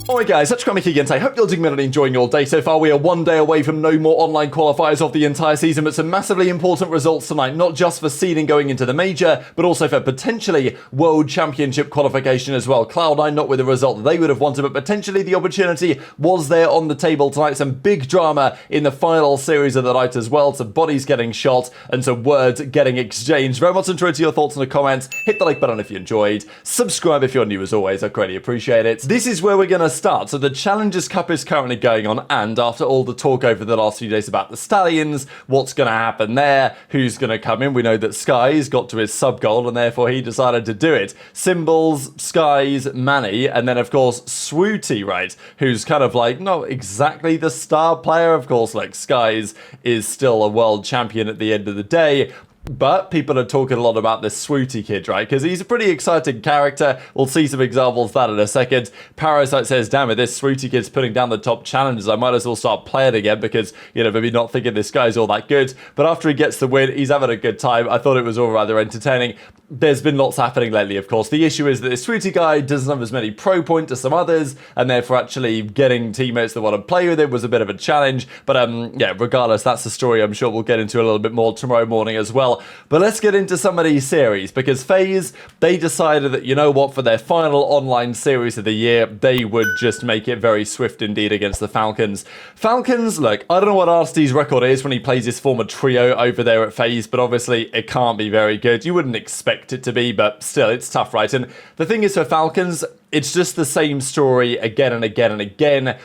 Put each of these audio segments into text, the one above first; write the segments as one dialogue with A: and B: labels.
A: Alright guys, that's Kremp again. I hope you're doing well and enjoying your day so far. We are one day away from no more online qualifiers of the entire season, but some massively important results tonight, not just for seeding going into the major, but also for potentially World Championship qualification as well. Cloud9 not with the result that they would have wanted, but potentially the opportunity was there on the table tonight. Some big drama in the final series of the night as well. Some bodies getting shot and some words getting exchanged. Very much enjoyed your thoughts in the comments. Hit the like button if you enjoyed. Subscribe if you're new as always. I greatly appreciate it. This is where we're going to start. So the Challengers Cup is currently going on, and after all the talk over the last few days about the Stallions, what's going to happen there, who's going to come in, we know that Skyz got to his sub goal and therefore he decided to do it. Symbols, Skyz, Manny, and then of course Swooty, right, who's kind of like not exactly the star player. Of course, like Skyz is still a world champion at the end of the day. But people are talking a lot about this Swooty kid, right? Because he's a pretty exciting character. We'll see some examples of that in a second. Parasite says, damn it, this Swooty kid's putting down the top challenges. I might as well start playing again because, you know, maybe not thinking this guy's all that good. But after he gets the win, he's having a good time. I thought it was all rather entertaining. There's been lots happening lately, of course. The issue is that this Swooty guy doesn't have as many pro points as some others, and therefore actually getting teammates that want to play with him was a bit of a challenge. But yeah, regardless, that's the story I'm sure we'll get into a little bit more tomorrow morning as well. But let's get into some of these series, because FaZe, they decided that, you know what, for their final online series of the year, they would just make it very swift indeed against the Falcons. Falcons, look, I don't know what Nastie's record is when he plays his former trio over there at FaZe, but obviously it can't be very good. You wouldn't expect it to be, but still, it's tough, right? And the thing is, for Falcons, it's just the same story again and again and again.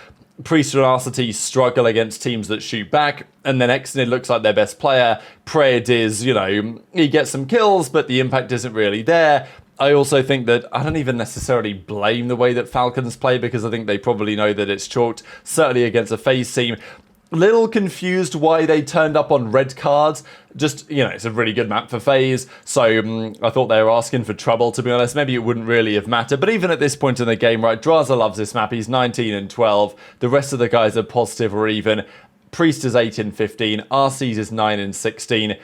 A: Priest and Nastie struggle against teams that shoot back, and then Exnid looks like their best player. Pred is, you know, he gets some kills, but the impact isn't really there. I also think that I don't even necessarily blame the way that Falcons play, because I think they probably know that it's chalked, certainly against a FaZe team. Little confused why they turned up on red cards. Just, you know, it's a really good map for FaZe, so I thought they were asking for trouble, to be honest. Maybe it wouldn't really have mattered, but even at this point in the game, right, Drazah loves this map. He's 19 and 12. The rest of the guys are positive or even. Priest is 8 and 15. RC's is 9 and 16.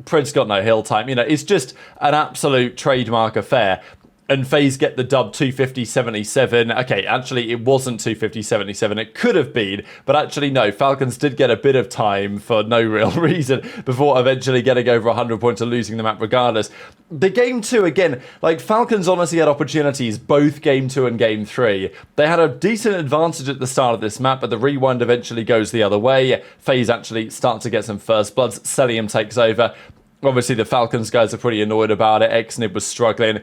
A: Pred's got no hill time. You know, it's just an absolute trademark affair. And FaZe get the dub 250-77. Okay, actually, it wasn't 250-77. It could have been, but actually, no. Falcons did get a bit of time for no real reason before eventually getting over 100 points and losing the map regardless. The game 2, again, like, Falcons honestly had opportunities both game 2 and game 3. They had a decent advantage at the start of this map, but the rewind eventually goes the other way. FaZe actually start to get some first bloods. Cellium takes over. Obviously, the Falcons guys are pretty annoyed about it. Exnid was struggling.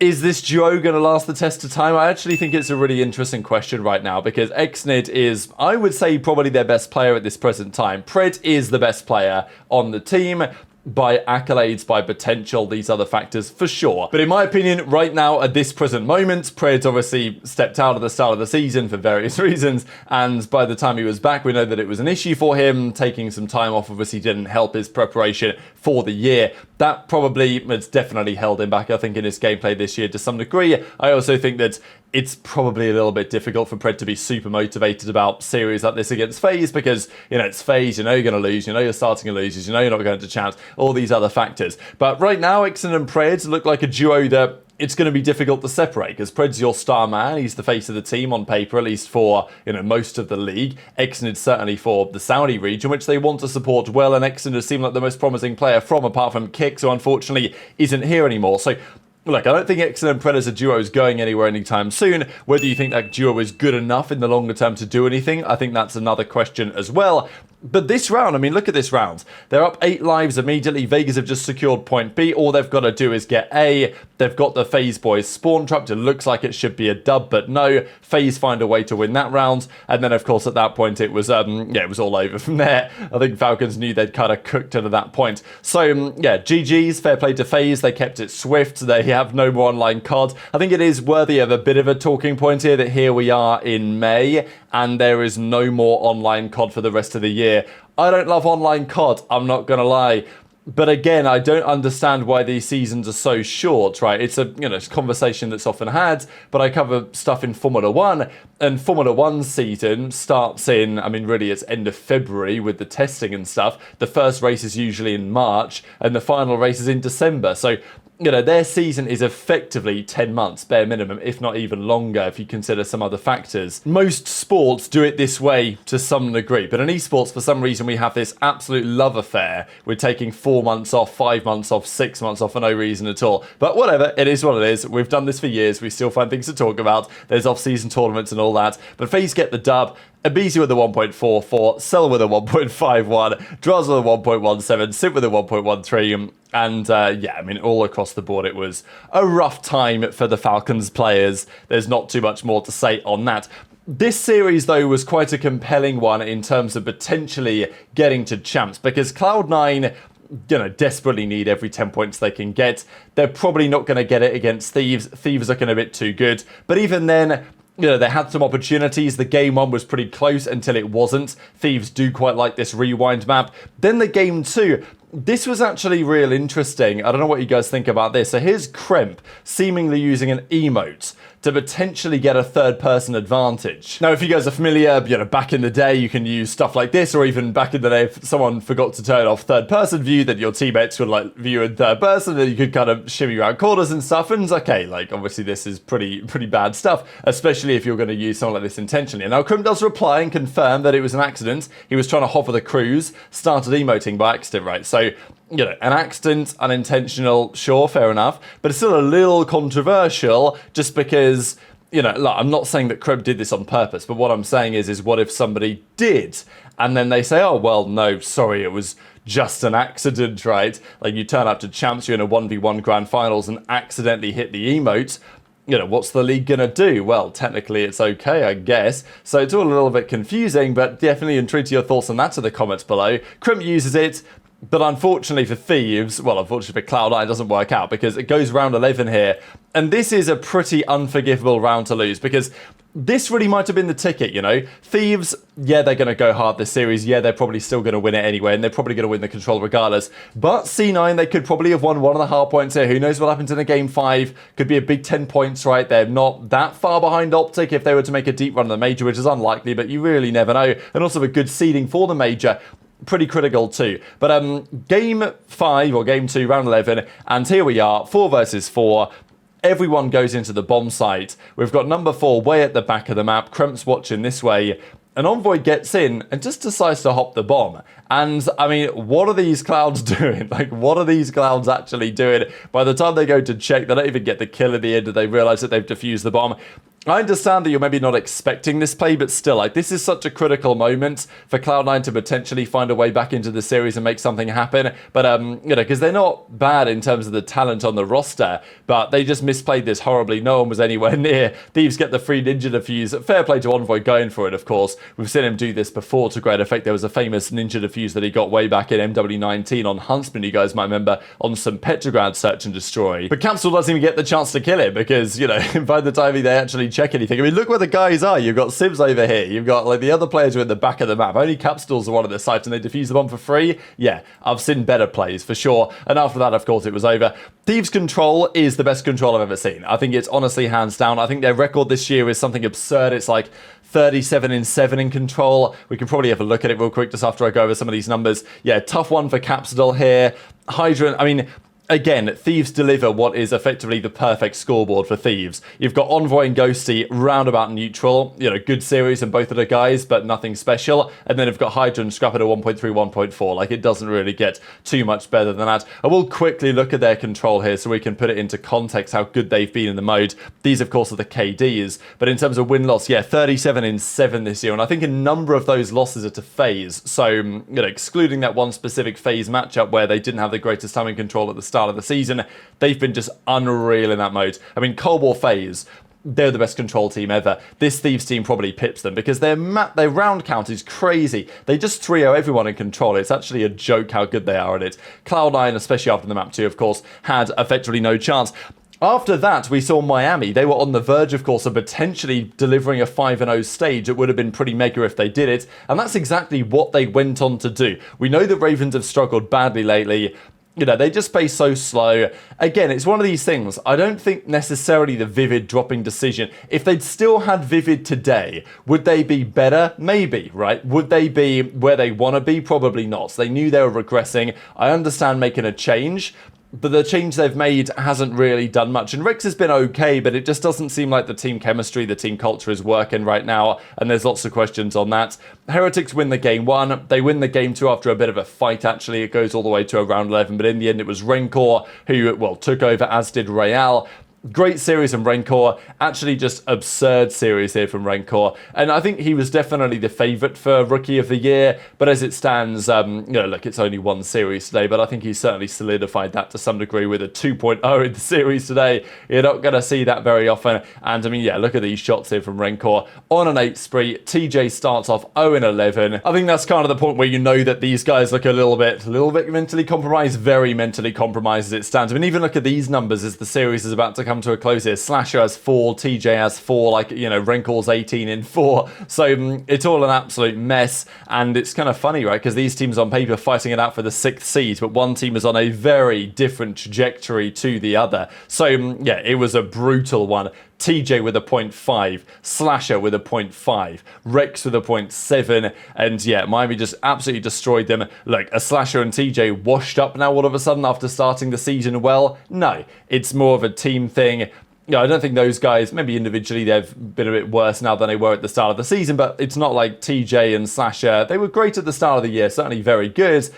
A: Is this duo going to last the test of time? I actually think it's a really interesting question right now, because Exnid is, I would say, probably their best player at this present time. Pred is the best player on the team. By accolades, by potential, these other factors for sure. But in my opinion, right now, at this present moment, Pred obviously stepped out at the start of the season for various reasons, and by the time he was back, we know that it was an issue for him. Taking some time off obviously didn't help his preparation for the year. That probably has definitely held him back, I think, in his gameplay this year to some degree. I also think that it's probably a little bit difficult for Pred to be super motivated about series like this against FaZe, because, you know, it's FaZe, you know you're going to lose, you know you're starting to lose, you know you're not going to chance, all these other factors. But right now, Exnid and Pred look like a duo that it's going to be difficult to separate, because Pred's your star man. He's the face of the team on paper, at least for, you know, most of the league. Exnid certainly for the Saudi region, which they want to support well, and Exnid has seemed like the most promising player from, apart from Kick, who unfortunately isn't here anymore. So look, I don't think Exnid and Pred as a duo is going anywhere anytime soon. Whether you think that duo is good enough in the longer term to do anything, I think that's another question as well. But this round, I mean, look at this round. They're up 8 lives immediately. Vegas have just secured point B. All they've got to do is get A. They've got the FaZe boys spawn trapped. It looks like it should be a dub, but no. FaZe find a way to win that round. And then, of course, at that point, it was, it was all over from there. I think Falcons knew they'd kind of cooked it at that point. So, yeah, GG's, fair play to FaZe. They kept it swift. They have no more online COD. I think it is worthy of a bit of a talking point here that here we are in May, and there is no more online COD for the rest of the year. I don't love online COD, I'm not going to lie. But again, I don't understand why these seasons are so short, right? It's a it's a conversation that's often had, but I cover stuff in Formula One, and Formula One's season starts in, I mean, really it's end of February with the testing and stuff. The first race is usually in March, and the final race is in December. So their season is effectively 10 months, bare minimum, if not even longer, if you consider some other factors. Most sports do it this way to some degree, but in esports, for some reason, we have this absolute love affair with taking 4 months off, 5 months off, 6 months off for no reason at all. But whatever, it is what it is. We've done this for years. We still find things to talk about. There's off-season tournaments and all that. But FaZe get the dub. aBeZy with a 1.44, Cell with a 1.51, Drazah with a 1.17, Simp with a 1.13, and yeah, I mean, all across the board, it was a rough time for the Falcons players. There's not too much more to say on that. This series, though, was quite a compelling one in terms of potentially getting to champs, because Cloud9 desperately need every 10 points they can get. They're probably not going to get it against Thieves. Thieves are looking a bit too good, but even then, they had some opportunities. The game one was pretty close until it wasn't. Thieves do quite like this rewind map. Then the game two, this was actually real interesting. I don't know what you guys think about this. So here's Kremp seemingly using an emote to potentially get a third-person advantage. Now, if you guys are familiar, back in the day, you can use stuff like this, or even back in the day, if someone forgot to turn off third-person view, then your teammates would view in third person, and you could kind of shimmy around corners and stuff. And okay, obviously this is pretty bad stuff, especially if you're going to use something like this intentionally. And now Kremp does reply and confirm that it was an accident. He was trying to hover the cruise, started emoting by accident, right? So an accident, unintentional, sure, fair enough, but it's still a little controversial just because, I'm not saying that Kremp did this on purpose, but what I'm saying is what if somebody did? And then they say, oh, well, no, sorry, it was just an accident, right? You turn up to champs, you're in a 1v1 grand finals and accidentally hit the emote. What's the league going to do? Well, technically it's okay, I guess. So it's all a little bit confusing, but definitely intrigued to your thoughts on that in the comments below. Kremp uses it. But unfortunately for Thieves, well, unfortunately for Cloud9, it doesn't work out because it goes round 11 here. And this is a pretty unforgivable round to lose because this really might have been the ticket, Thieves, yeah, they're going to go hard this series. Yeah, they're probably still going to win it anyway, and they're probably going to win the control regardless. But C9, they could probably have won 1.5 points here. Who knows what happens in a game 5? Could be a big 10 points, right? They're not that far behind OpTic if they were to make a deep run of the major, which is unlikely, but you really never know. And also a good seeding for the major. Pretty critical too. But game 5 or game 2, round 11, and here we are, 4 versus 4. Everyone goes into the bomb site. We've got number 4 way at the back of the map. Kremp's watching this way. An Envoy gets in and just decides to hop the bomb. And, I mean, what are these Clouds doing? What are these Clouds actually doing? By the time they go to check, they don't even get the kill at the end and they realise that they've defused the bomb. I understand that you're maybe not expecting this play, but still, this is such a critical moment for Cloud9 to potentially find a way back into the series and make something happen. But, because they're not bad in terms of the talent on the roster, but they just misplayed this horribly. No one was anywhere near. Thieves get the free ninja defuse. Fair play to Envoy going for it, of course. We've seen him do this before to great effect. There was a famous ninja defuse that he got way back in MW19 on Huntsman, you guys might remember, on some Petrograd search and destroy. But Capsule doesn't even get the chance to kill it because, by the time they actually check anything. I mean, look where the guys are. You've got Sims over here. You've got the other players are in the back of the map. Only Capsules are one of the sites and they defuse the bomb for free. Yeah, I've seen better plays for sure. And after that, of course, it was over. Thieves' control is the best control I've ever seen. I think it's honestly hands down. I think their record this year is something absurd. It's 37-7 in control. We can probably have a look at it real quick just after I go over some of these numbers. Yeah, tough one for Capsule here. HyDra, I mean, again, Thieves deliver what is effectively the perfect scoreboard for Thieves. You've got Envoy and Ghosty roundabout neutral. Good series in both of the guys, but nothing special. And then you've got HyDra and Scrappy at a 1.3, 1.4. It doesn't really get too much better than that. I will quickly look at their control here so we can put it into context how good they've been in the mode. These, of course, are the KDs. But in terms of win-loss, yeah, 37-7 this year. And I think a number of those losses are to FaZe. So, excluding that one specific FaZe matchup where they didn't have the greatest time in control at the start of the season, they've been just unreal in that mode. I mean, Cold War FaZe, they're the best control team ever. This Thieves team probably pips them because their round count is crazy. They just 3-0 everyone in control. It's actually a joke how good they are at it. Cloud9, especially after the map 2, of course, had effectively no chance. After that, we saw Miami. They were on the verge, of course, of potentially delivering a 5-0 stage. It would have been pretty mega if they did it. And that's exactly what they went on to do. We know that Ravens have struggled badly lately. You know, they just play so slow. Again, it's one of these things. I don't think necessarily the Vivid dropping decision. If they'd still had Vivid today, would they be better? Maybe, right? Would they be where they want to be? Probably not. So they knew they were regressing. I understand making a change, but the change they've made hasn't really done much. And Rix has been okay, but it just doesn't seem like the team chemistry, the team culture is working right now, and there's lots of questions on that. Heretics win the game 1. They win the game 2 after a bit of a fight, actually. It goes all the way to around 11, but in the end it was Rancor who, well, took over, as did Real. Great series from Rancor, actually just absurd series here from Rancor, and I think he was definitely the favourite for Rookie of the Year, but as it stands, you know, look, it's only one series today, but I think he's certainly solidified that to some degree with a 2.0 in the series today. You're not going to see that very often, and I mean, yeah, look at these shots here from Rancor. On an 8 spree, TJ starts off 0-11. I think that's kind of the point where you know that these guys look a little bit mentally compromised, very mentally compromised as it stands. I mean, even look at these numbers as the series is about to come to a close here. Slasher has 4, TJ has 4, like, you know, Renkor's 18 in 4. So it's all an absolute mess, and it's kind of funny, right? Because these teams on paper fighting it out for the 6th seed, but one team is on a very different trajectory to the other. So yeah, it was a brutal one. TJ with a 0.5, Slasher with a 0.5, Rex with a 0.7, and yeah, Miami just absolutely destroyed them. Look, a Slasher and TJ washed up now all of a sudden after starting the season well? No, it's more of a team thing. Yeah, I don't think those guys, maybe individually they've been a bit worse now than they were at the start of the season, but it's not like TJ and Slasher, they were great at the start of the year, certainly very good.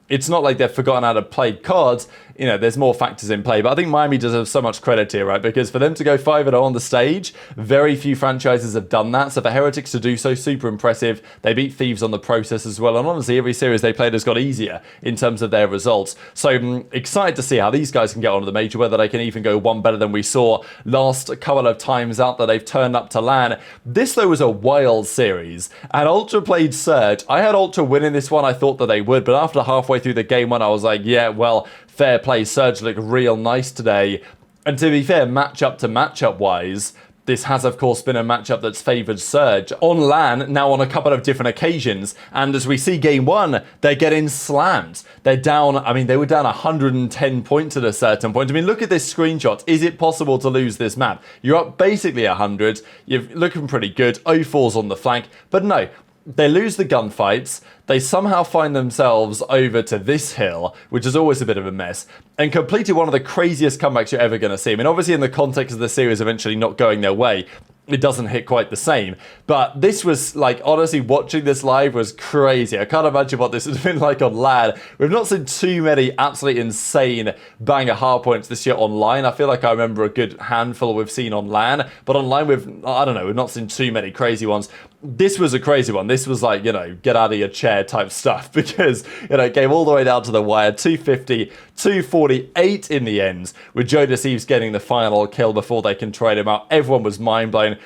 A: It's not like they've forgotten how to play cards. You know, there's more factors in play. But I think Miami deserves so much credit here, right? Because for them to go 5-0 on the stage, very few franchises have done that. So for Heretics to do so, super impressive. They beat Thieves on the process as well. And honestly, every series they played has got easier in terms of their results. So excited to see how these guys can get onto the major, whether they can even go one better than we saw last couple of times out that they've turned up to LAN. This, though, was a wild series. And Ultra played Surge. I had Ultra winning this one. I thought that they would. But after halfway through the game 1, I was like, yeah, well, fair play. Surge looked real nice today. And to be fair, matchup to matchup wise, this has, of course, been a matchup that's favoured Surge. On LAN, now on a couple of different occasions. And as we see game 1, they're getting slammed. They're down, I mean, they were down 110 points at a certain point. I mean, look at this screenshot. Is it possible to lose this map? You're up basically 100. You're looking pretty good. 0-4's on the flank. But no, they lose the gunfights. They somehow find themselves over to this hill, which is always a bit of a mess, and completed one of the craziest comebacks you're ever going to see. I mean, obviously in the context of the series eventually not going their way, it doesn't hit quite the same. But this was, like, honestly, watching this live was crazy. I can't imagine what this has been like on LAN. We've not seen too many absolutely insane banger hardpoints this year online. I feel like I remember a good handful we've seen on LAN, but online I don't know, we've not seen too many crazy ones. This was a crazy one. This was like, you know, get out of your chair type stuff, because, you know, it came all the way down to the wire. 250, 248 in the end, with JoeDeceives getting the final kill before they can trade him out. Everyone was mind blown.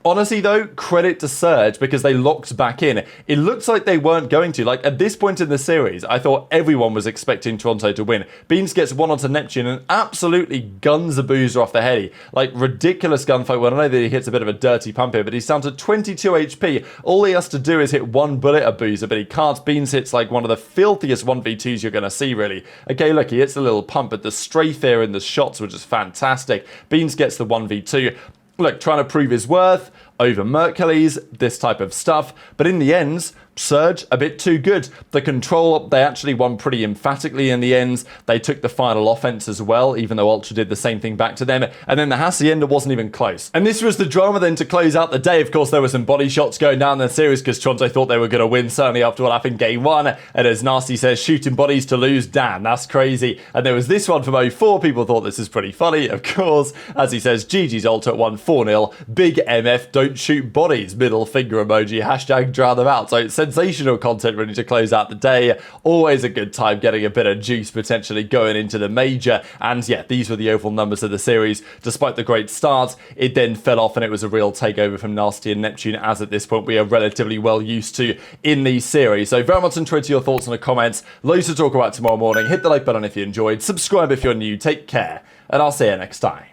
A: Honestly, though, credit to Surge, because they locked back in. It looks like they weren't going to. Like, at this point in the series, I thought everyone was expecting Toronto to win. Beans gets one onto Neptune and absolutely guns Abuzah off the head. Like, ridiculous gunfight. Well, I know that he hits a bit of a dirty pump here, but he's down to 22 HP. All he has to do is hit one bullet Abuzah, but he can't. Beans hits, like, one of the filthiest 1v2s you're going to see, really. Okay, look, he hits a little pump, but the strafe here and the shots were just fantastic. Beans gets the 1v2. Look, trying to prove his worth over Mercules, this type of stuff. But in the end, Surge, a bit too good. The control, they actually won pretty emphatically in the end. They took the final offense as well, even though Ultra did the same thing back to them. And then the Hacienda wasn't even close. And this was the drama then to close out the day. Of course, there were some body shots going down in the series because Toronto thought they were going to win, certainly after what happened game 1. And as Nastie says, shooting bodies to lose, damn, that's crazy. And there was this one from 0-4. People thought this is pretty funny, of course. As he says, GG's Ultra won 4-0. Big MF, don't shoot bodies. Middle finger emoji, hashtag drown them out. So it's sensational content ready to close out the day. Always a good time getting a bit of juice potentially going into the major. And yeah, these were the overall numbers of the series. Despite the great start, it then fell off and it was a real takeover from Nastie and Neptune, as at this point we are relatively well used to in these series. So very much enjoyed your thoughts in the comments. Loads to talk about tomorrow morning. Hit the like button if you enjoyed. Subscribe if you're new. Take care. And I'll see you next time.